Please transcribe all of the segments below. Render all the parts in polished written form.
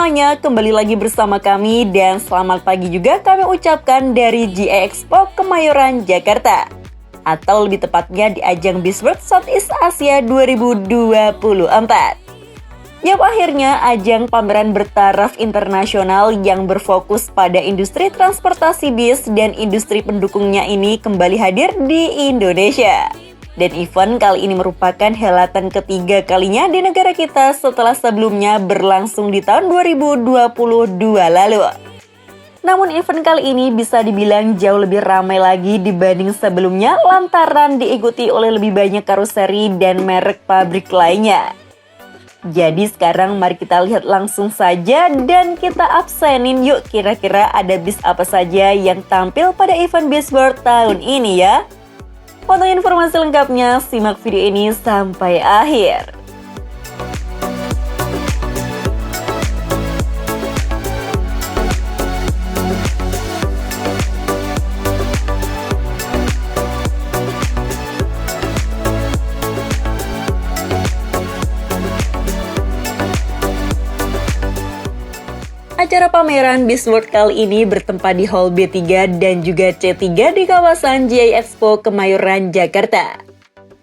semuanya, kembali lagi bersama kami dan selamat pagi juga kami ucapkan dari GIA Expo Kemayoran, Jakarta. Atau lebih tepatnya di ajang BISWorld Southeast Asia 2024. Yap, akhirnya ajang pameran bertaraf internasional yang berfokus pada industri transportasi bis dan industri pendukungnya ini kembali hadir di Indonesia. Dan event kali ini merupakan helatan ketiga kalinya di negara kita setelah sebelumnya berlangsung di tahun 2022 lalu. Namun event kali ini bisa dibilang jauh lebih ramai lagi dibanding sebelumnya lantaran diikuti oleh lebih banyak karoseri dan merek pabrik lainnya. Jadi sekarang mari kita lihat langsung saja dan kita absenin yuk kira-kira ada bis apa saja yang tampil pada event BISWorld tahun ini ya. Untuk informasi lengkapnya, simak video ini sampai akhir. Acara pameran BISWorld kali ini bertempat di Hall B3 dan juga C3 di kawasan GIA Expo Kemayoran, Jakarta.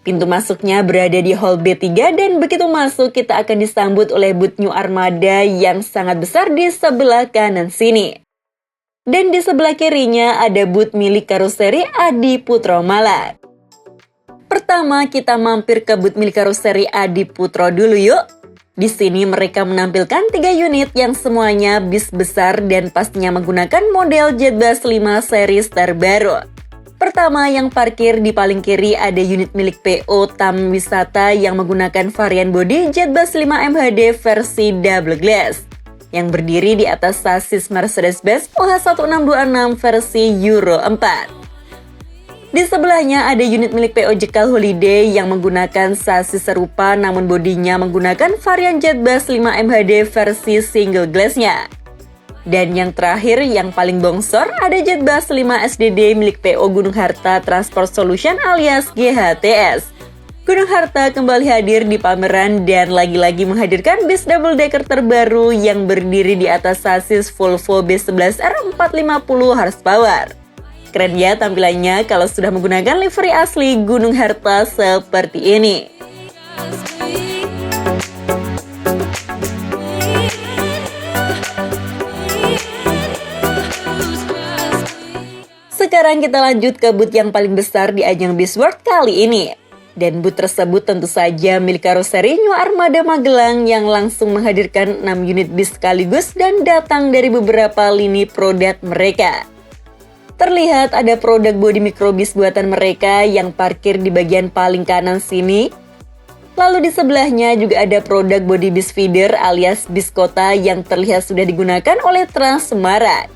Pintu masuknya berada di Hall B3 dan begitu masuk kita akan disambut oleh booth New Armada yang sangat besar di sebelah kanan sini. Dan di sebelah kirinya ada booth milik karoseri Adi Putro Malang. Pertama kita mampir ke booth milik karoseri Adi Putro dulu yuk. Di sini mereka menampilkan 3 unit yang semuanya bis besar dan pastinya menggunakan model Jetbus 5 series terbaru. Pertama yang parkir di paling kiri ada unit milik PO Tam Wisata yang menggunakan varian bodi Jetbus 5 MHD versi double glass yang berdiri di atas sasis Mercedes-Benz OH1626 versi Euro 4. Di sebelahnya ada unit milik PO Jekal Holiday yang menggunakan sasis serupa namun bodinya menggunakan varian Jetbus 5 MHD versi single glass-nya. Dan yang terakhir yang paling bongsor ada Jetbus 5 SDD milik PO Gunung Harta Transport Solution alias GHTS. Gunung Harta kembali hadir di pameran dan lagi-lagi menghadirkan bis double decker terbaru yang berdiri di atas sasis Volvo B11R 450 horsepower. Keren ya tampilannya kalau sudah menggunakan livery asli Gunung Harta seperti ini. Sekarang kita lanjut ke booth yang paling besar di ajang BISWorld kali ini. Dan booth tersebut tentu saja milik karoseri New Armada Magelang yang langsung menghadirkan 6 unit bis sekaligus dan datang dari beberapa lini produk mereka. Terlihat ada produk bodi mikrobis buatan mereka yang parkir di bagian paling kanan sini. Lalu di sebelahnya juga ada produk bodi bis feeder alias bis kota yang terlihat sudah digunakan oleh Trans Semarang.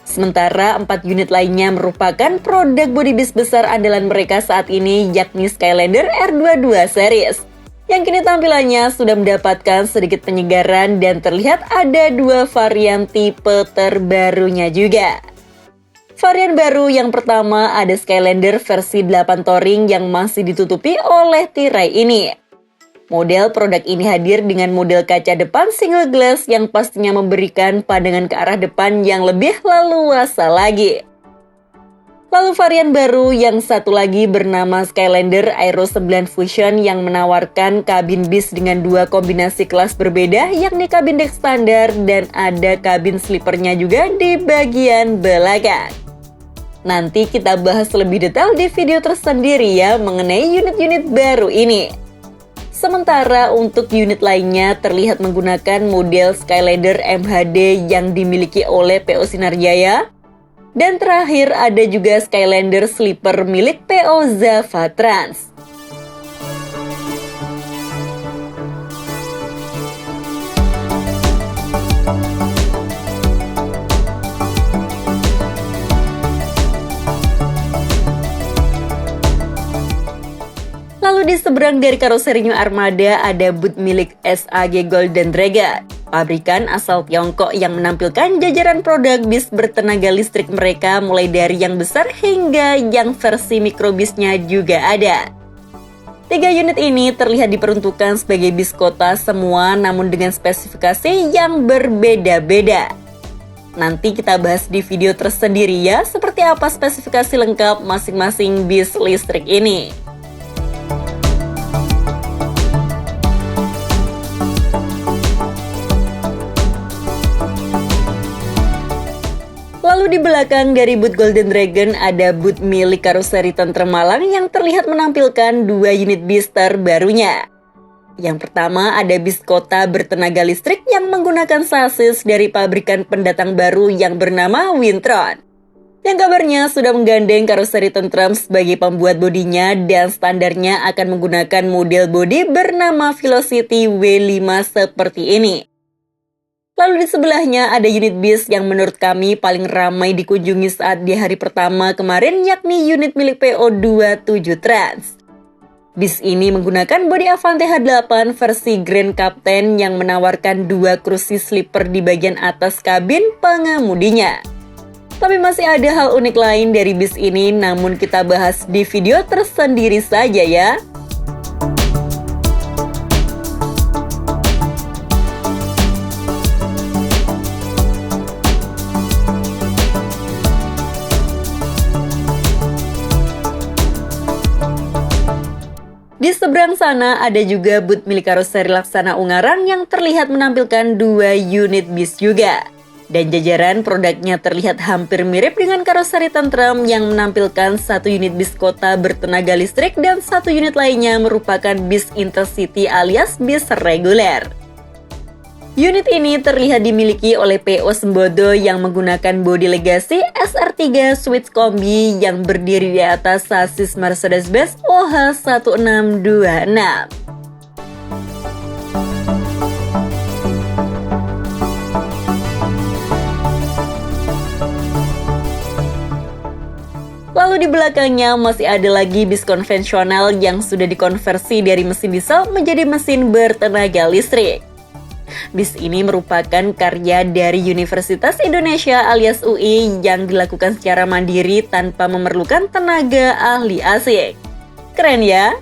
Sementara 4 unit lainnya merupakan produk bodi bis besar andalan mereka saat ini yakni Skylander R22 series. Yang kini tampilannya sudah mendapatkan sedikit penyegaran dan terlihat ada 2 varian tipe terbarunya juga. Varian baru yang pertama ada Skylander versi 8 touring yang masih ditutupi oleh tirai ini. Model produk ini hadir dengan model kaca depan single glass yang pastinya memberikan pandangan ke arah depan yang lebih leluasa lagi. Lalu varian baru yang satu lagi bernama Skylander Aero 9 Fusion yang menawarkan kabin bis dengan 2 kombinasi kelas berbeda yakni kabin deck standar dan ada kabin sleepernya juga di bagian belakang. Nanti kita bahas lebih detail di video tersendiri ya mengenai unit-unit baru ini. Sementara untuk unit lainnya terlihat menggunakan model Skylander MHD yang dimiliki oleh PO Sinarjaya. Dan terakhir ada juga Skylander Sleeper milik PO Zava Trans. Lalu di seberang dari karoseri New Armada ada booth milik SAG Golden Dragon, pabrikan asal Tiongkok yang menampilkan jajaran produk bis bertenaga listrik mereka mulai dari yang besar hingga yang versi mikrobisnya juga ada. Tiga unit ini terlihat diperuntukkan sebagai bis kota semua, namun dengan spesifikasi yang berbeda-beda. Nanti kita bahas di video tersendiri ya, seperti apa spesifikasi lengkap masing-masing bis listrik ini. Lalu di belakang dari booth Golden Dragon ada booth milik karoseri Tentrem Malang yang terlihat menampilkan dua unit bis terbarunya. Yang pertama ada bis kota bertenaga listrik yang menggunakan sasis dari pabrikan pendatang baru yang bernama Wintron. Yang kabarnya sudah menggandeng karoseri Tentrem sebagai pembuat bodinya dan standarnya akan menggunakan model bodi bernama Velocity W5 seperti ini. Lalu di sebelahnya ada unit bis yang menurut kami paling ramai dikunjungi saat di hari pertama kemarin, yakni unit milik PO27 Trans. Bis ini menggunakan bodi Avante H8 versi Grand Captain yang menawarkan dua kursi sleeper di bagian atas kabin pengemudinya. Tapi masih ada hal unik lain dari bis ini, namun kita bahas di video tersendiri saja ya. Di seberang sana ada juga booth milik karoseri Laksana Ungaran yang terlihat menampilkan dua unit bis juga. Dan jajaran produknya terlihat hampir mirip dengan karoseri Tentrem yang menampilkan satu unit bis kota bertenaga listrik dan satu unit lainnya merupakan bis intercity alias bis reguler. Unit ini terlihat dimiliki oleh PO Sembodo yang menggunakan bodi Legacy SR3 Switch Kombi yang berdiri di atas sasis Mercedes-Benz OH1626. Lalu di belakangnya masih ada lagi bis konvensional yang sudah dikonversi dari mesin diesel menjadi mesin bertenaga listrik. Bis ini merupakan karya dari Universitas Indonesia alias UI yang dilakukan secara mandiri tanpa memerlukan tenaga ahli asing. Keren ya?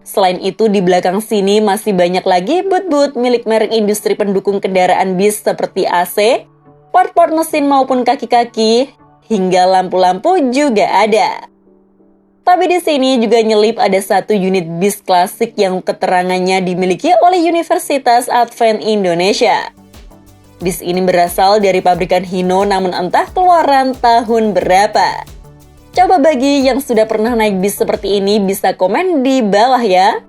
Selain itu di belakang sini masih banyak lagi booth-booth milik merek industri pendukung kendaraan bis seperti AC, part-part mesin maupun kaki-kaki, hingga lampu-lampu juga ada. Tapi di sini juga nyelip ada satu unit bis klasik yang keterangannya dimiliki oleh Universitas Advent Indonesia. Bis ini berasal dari pabrikan Hino namun entah keluaran tahun berapa. Coba bagi yang sudah pernah naik bis seperti ini bisa komen di bawah ya.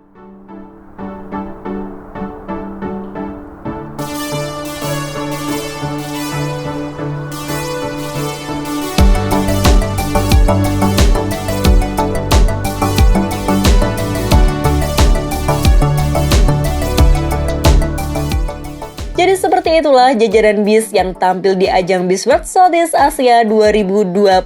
Jadi seperti itulah jajaran bis yang tampil di ajang Bis World Southeast Asia 2024.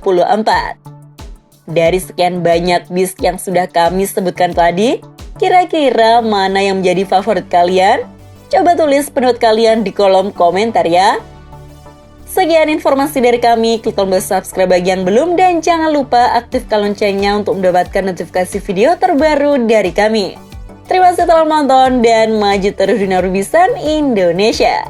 Dari sekian banyak bis yang sudah kami sebutkan tadi, kira-kira mana yang menjadi favorit kalian? Coba tulis pendapat kalian di kolom komentar ya. Sekian informasi dari kami, klik tombol subscribe bagi yang belum dan jangan lupa aktifkan loncengnya untuk mendapatkan notifikasi video terbaru dari kami. Terima kasih telah menonton dan maju terus dunia Rubisan Indonesia.